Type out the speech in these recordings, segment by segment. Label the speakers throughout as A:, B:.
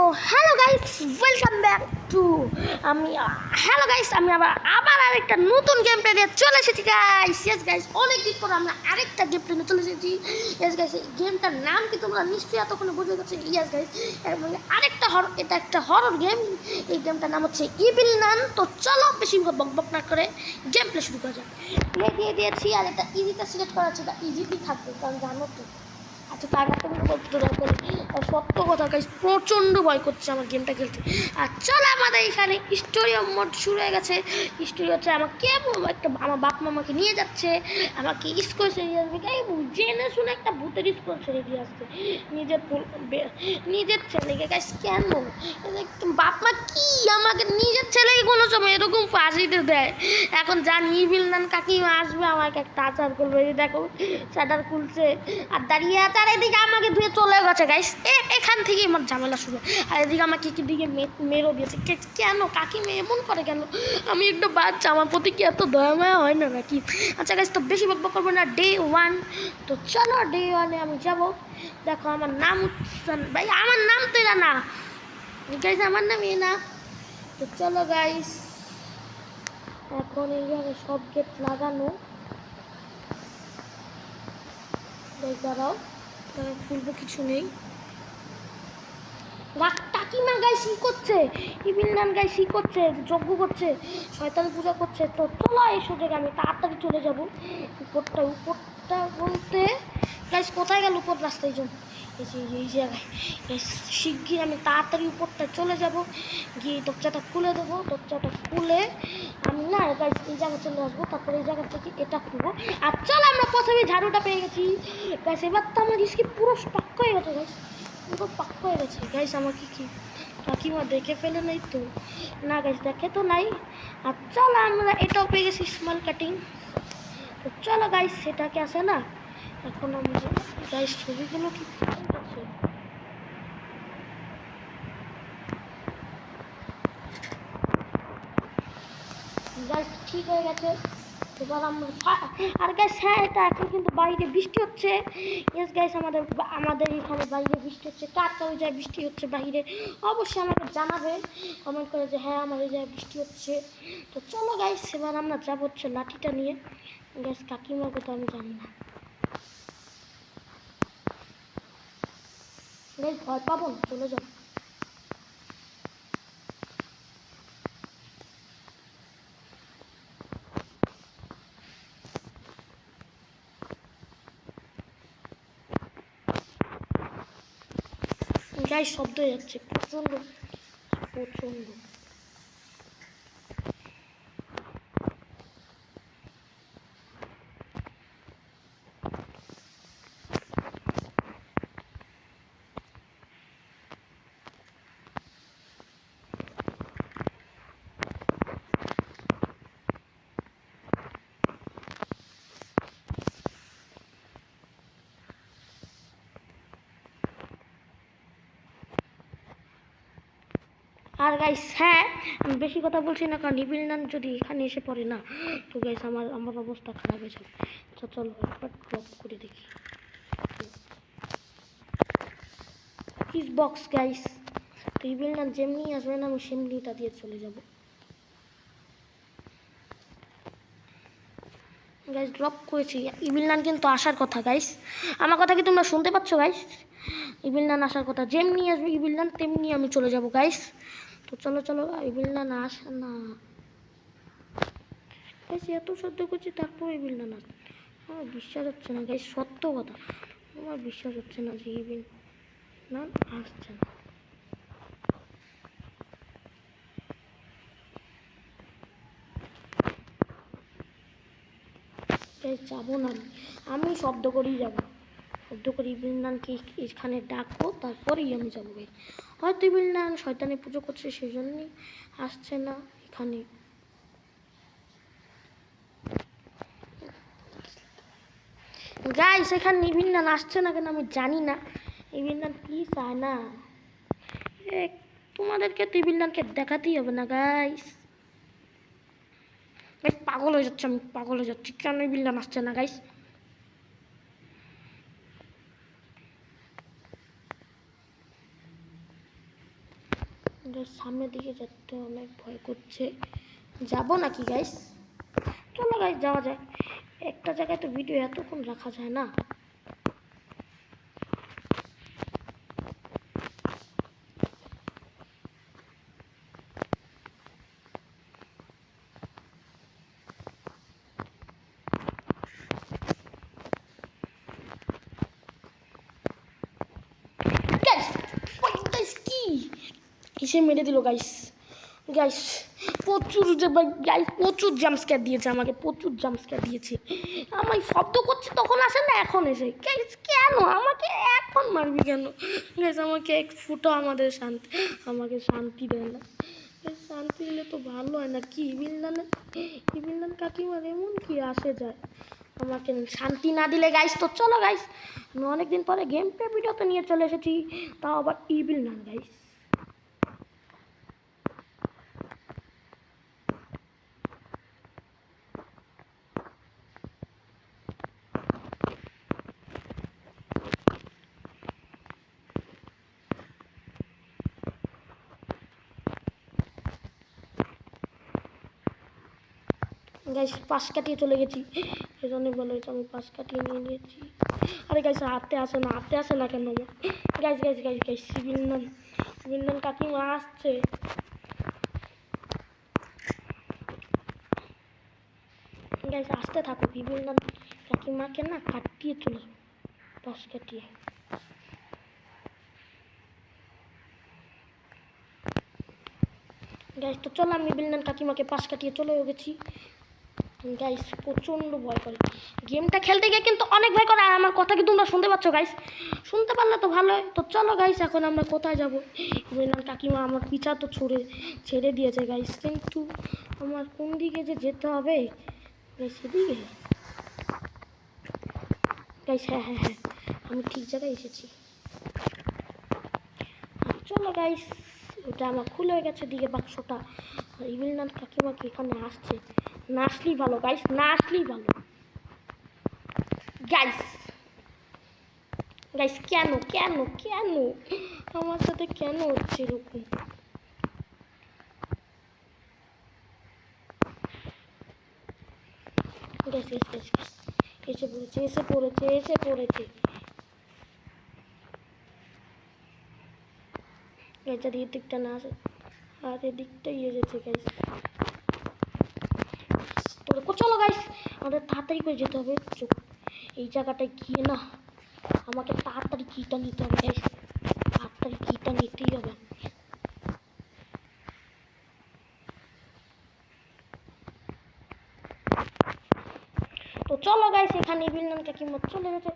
A: O hello guys, welcome back to আমি hello guys, আমি আবার আরেকটা নতুন গেম প্লে নিয়ে চলে এসেছি গাইস। গাইস, অনেকদিন পর আমরা আরেকটা গেম প্লে নিয়ে চলে এসেছি। গাইস, এই গেমটার নাম কি তোমরা নিশ্চয়ই এতক্ষণে বুঝে গেছো। গাইস, আরেকটা এটা একটা হরর গেম। এই গেমটার নাম হচ্ছে ইভিল নান। তো চলো বেশি বকবক না করে গেম প্লে শুরু করা যাক। প্লে দিয়ে দিয়েছি, আর এটা ইজিটা সিলেক্ট করা আছে, এটা ইজিতেই থাকবে কারণ জানো তো। আচ্ছা, তার একটা সত্য কথা গাইস, প্রচণ্ড ভয় করছে আমার গেমটা খেলতে। আর চল, আমাদের এখানে স্টোরি মোড শুরু হয়ে গেছে। স্টোরি হচ্ছে আমাকে আমার বাপ মামাকে নিয়ে যাচ্ছে, আমাকে স্কুল ছেড়ে দিয়ে আসবে। জেনে শুনে একটা ভূতের স্কুল ছেড়ে দিয়ে আসছে নিজের ছেলেকে। গাইস, কেন বাপ মা কি আমাকে নিজের ছেলেকে কোনো সময় এরকম ফাঁসিতে দেয়? এখন জানি ইভিল নান কাকিমা আসবে, আমাকে একটা আচার করবে। দেখো, শাটার খুলছে আর দাঁড়িয়ে আছে, আর এদিকে আমাকে ধুয়ে চলে গেছে। গাইস, এখান থেকেই আমার ঝামেলা শুরু। আর এদিকে আমাকে দিকে মেরো দিয়েছে। কেন কাকিমা এমন করে কেন? আমি একটু বাচ্চা, আমার প্রতি কি এত দয়াময়া হয় না নাকি? আচ্ছা গাইস, তো বেশি বকবক করবো না। ডে 1, তো চলো ডে 1-এ আমি যাবো। দেখো, আমার নাম ভাই, আমার নাম তো এরা না গাইস, আমার নাম এ না। তো চলো গাইস, এখন এই জায়গায় সব গেট লাগানো। দাঁড়াও, খুলবো, কিছু নেই। কাকিমা গাইস ই করছে, ইভিল নান গাইস ই করছে, যজ্ঞ করছে, শয়তান পূজা করছে। তো চলো এই সুযোগে আমি তাড়াতাড়ি চলে যাব উপরটা বলতে। গাইস, কোথায় গেল উপর রাস্তায়? জন্য এই জায়গায় শিগগির আমি তাড়াতাড়ি উপরটা চলে যাব, গিয়ে দরজাটা খুলে দেবো। দরজাটা খুলে আমি না গাইস এই জায়গায় চলে আসবো, তারপরে এই জায়গা থেকে এটা খুলবো। আর চল, আমরা প্রথমে ঝাড়ুটা পেয়ে গেছি গাইস। এবার তো আমার স্কিপ পুরো পাক্কা হয়ে গেছে গাইস, পুরো পাক্কা হয়ে গেছে গাইস। আমাকে কি কাকিমা দেখে ফেলে নাই তো? না গাইস, দেখে তো নাই। আর চলো, আমরা এটাও পেয়ে গেছি, স্মল কাটিং। তো চলো গাইস, সেটাকে আসে না। এখন আমরা গাইস ছবিগুলো কি আছে গাইস, ঠিক হয়ে গেছে। এবার আমরা আর গাইস, হ্যাঁ, এটা এখন কিন্তু বাইরে বৃষ্টি হচ্ছে। ইয়েস গাইস, আমাদের এখানে বাইরে বৃষ্টি হচ্ছে। কার ওই জায়গায় বৃষ্টি হচ্ছে বাইরে অবশ্যই আমাকে জানাবে কমেন্ট করে যে হ্যাঁ, আমার এই জায়গায় বৃষ্টি হচ্ছে। তো চলো গাইস, এবার আমরা যাবো হচ্ছে লাঠিটা নিয়ে। গাইস, কাকিমার কথা আমি জানি না গাইস, ভয় পাবো না, চলে যাবো। গাইস, শব্দ হয়ে যাচ্ছে প্রচণ্ড প্রচণ্ড। আর গাইস, হ্যাঁ, আমি বেশি কথা বলছি না, কারণ ইভিল নান যদি এখানে এসে পড়ে না, তো গাইস আমার অবস্থা খারাপ হয়ে যাবে। তো চলো একবার ড্রপ করে দেখি। কিস বক্স গাইস, তো ইভিল নান যেমনি আসবে না, আমি সেমনিটা দিয়ে চলে যাব। গাইস, ড্রপ করেছি। ইভিল নান কিন্তু আসার কথা গাইস, আমার কথা কি তোমরা শুনতে পাচ্ছ গাইস? ইভিল নান আসার কথা, যেমনি আসবে ইভিল নান তেমনি আমি চলে যাব গাইস। তো চলো চলো, ইভিল নান আসে না গাইস, এত সহ্য করছি তারপর ইভিল নান আসে। আমার বিশ্বাস হচ্ছে না গাইস, সত্য কথা, আমার বিশ্বাস হচ্ছে না যে ইভিল নান আসছে না। যাবো না, আমি শব্দ করেই যাবো, শব্দ করে ইভিল নানকে এখানে ডাকবো, তারপরেই আমি যাবো গাইস। হয়তো ইভিল নান শয়তানের পুজো করছে, সেই জন্যই আসছে না এখানে। গাইস, এখানে ইভিল নান আসছে না কেন আমি জানি না। ইভিল নান কি চায় না, তোমাদেরকে তো ইভিল নানকে দেখাতেই হবে না গাইস। পাগল হয়ে যাচ্ছে, আমি পাগল হয়ে যাচ্ছি, কেন ইভিল নান আসছে না গাইস? সামনের দিকে যেতে অনেক ভয় করছে, যাবো নাকি গাইস? চলো গাইস যাওয়া যায়, একটা জায়গায় তো ভিডিও এতক্ষণ রাখা যায় না। কিসে মেরে দিল গাইস? গাইস প্রচুর গাইস প্রচুর জাম্পস্ক্যার দিয়েছে আমাকে, প্রচুর জাম্পস্ক্যার দিয়েছে। আমি শব্দ করছি তখন আসে না, এখন এসে। গাইস কেন আমাকে এখন মারবি কেন? গাইস আমাকে এক ফুটো আমাকে শান্তি দেয় না। শান্তি দিলে তো ভালো হয় না কি? ইবিলদান কাকিমার এমন কি আসে যায় আমাকে শান্তি না দিলে? গাইস তো চলো গাইস, আমি অনেকদিন পরে গেম প্লে ভিডিওতে নিয়ে চলে এসেছি, তাও আবার ইবিলদান গাইস। গাইস পাশ কাটিয়ে চলে গেছি, সেজন্যই বলে আমি পাশ কাটিয়ে নিয়ে নিয়েছি। আরে গাইস হাতে আসে না কেন? গাইস গাইস গাইস গাইস ইবিলদান কাকিমা আসছে। গাইস আসতে থাকো, ইবিলদান কাকিমাকে না কাটিয়ে চলে পাশ কাটিয়ে। গাইস তো চলো, আমি ইবিলদান কাকিমাকে পাশ কাটিয়ে চলে গেছি। গাইস প্রচণ্ড ভয় করে গেমটা খেলতে গিয়ে, কিন্তু অনেক ভয় করে। আর আমার কথা কি তোমরা শুনতে পাচ্ছ গাইস? শুনতে পারলে তো ভালো হয়। তো চলো গাইস এখন আমরা কোথায় যাবো? ইবিলদান কাকিমা আমার পিছা তো ছেড়ে দিয়েছে গাইস, কিন্তু আমার কোন দিকে যে যেতে হবে গাইস? সেদিকে গাইস, হ্যাঁ হ্যাঁ হ্যাঁ আমি ঠিক জায়গায় এসেছি। চলো গাইস, ওটা আমার খুলে গেছে দিকে বাক্সটা। ইবিলদান কাকিমা কি এখানে আসছে? না আসলেই ভালো গাইস, না আসলেই ভালো। গাইস গাইস কেন কেন কেন আমার সাথে কেন হচ্ছে এরকম? গাইস গাইস গাইস এসে পড়েছে। যদি এদিকটা না আসে, আর এদিকটাই এসেছে গাইস। তো চলো গাইস আমাদের তাড়াতাড়ি করে যেতে হবে। এই জায়গাটায় গিয়ে না আমাকে তাড়াতাড়ি কিটা নিতে হবে গাইস, তাড়াতাড়ি কিটা নিতেই হবে। তো চলো গাইস, এখানে ইবিলদান কাকিমা চলে গেছে।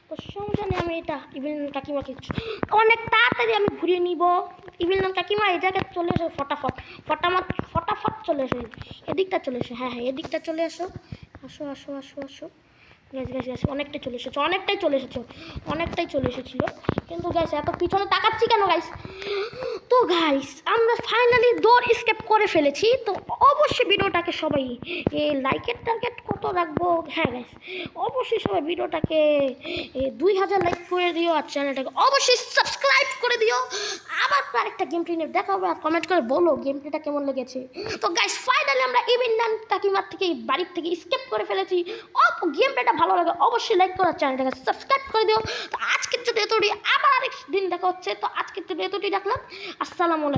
A: তো সমস্যা নেই, আমি এটা ইবিলদান কাকিমাকে অনেক তাড়াতাড়ি আমি ঘুরিয়ে নিব। ইবিলদান কাকিমা এই জায়গায় চলে এসো, ফটাফট চলে এসো, এদিকটা চলে এসো। হ্যাঁ এদিকটা চলে আসো, আসো। গ্যাস অনেকটাই চলে এসেছিলো, কিন্তু গ্যাস এত পিছনে তাকাচ্ছি কেন গাইস? তো গাইস আমরা ফাইনালি ডোর স্কেপ করে ফেলেছি। তো অবশ্যই ভিডিওটাকে সবাই লাইকের টার্গেট কত রাখবো? হ্যাঁ গাইস অবশ্যই সবাই ভিডিওটাকে 2000 লাইক করে দিও, আর চ্যানেলটাকে অবশ্যই সাবস্ক্রাইব করে দিও। আবার আরেকটা গেম প্লে নিয়ে দেখা হবে, আর কমেন্ট করে বলো গেম প্লেটা কেমন লেগেছে। তো গাইস ফাইনালি আমরা ইবিলদান কাকিমার থেকে বাড়ির থেকে স্কেপ করে ফেলেছি। গেম প্লেটা ভালো লাগে অবশ্যই লাইক করো, চ্যানেলটাকে সাবস্ক্রাইব করে দিও। তো আজকের জন্য এতটাই, আবার আরেক দিন দেখা হচ্ছে। তো আজকের জন্য এতটাই রাখলাম, আসসালামু আলাইকুম।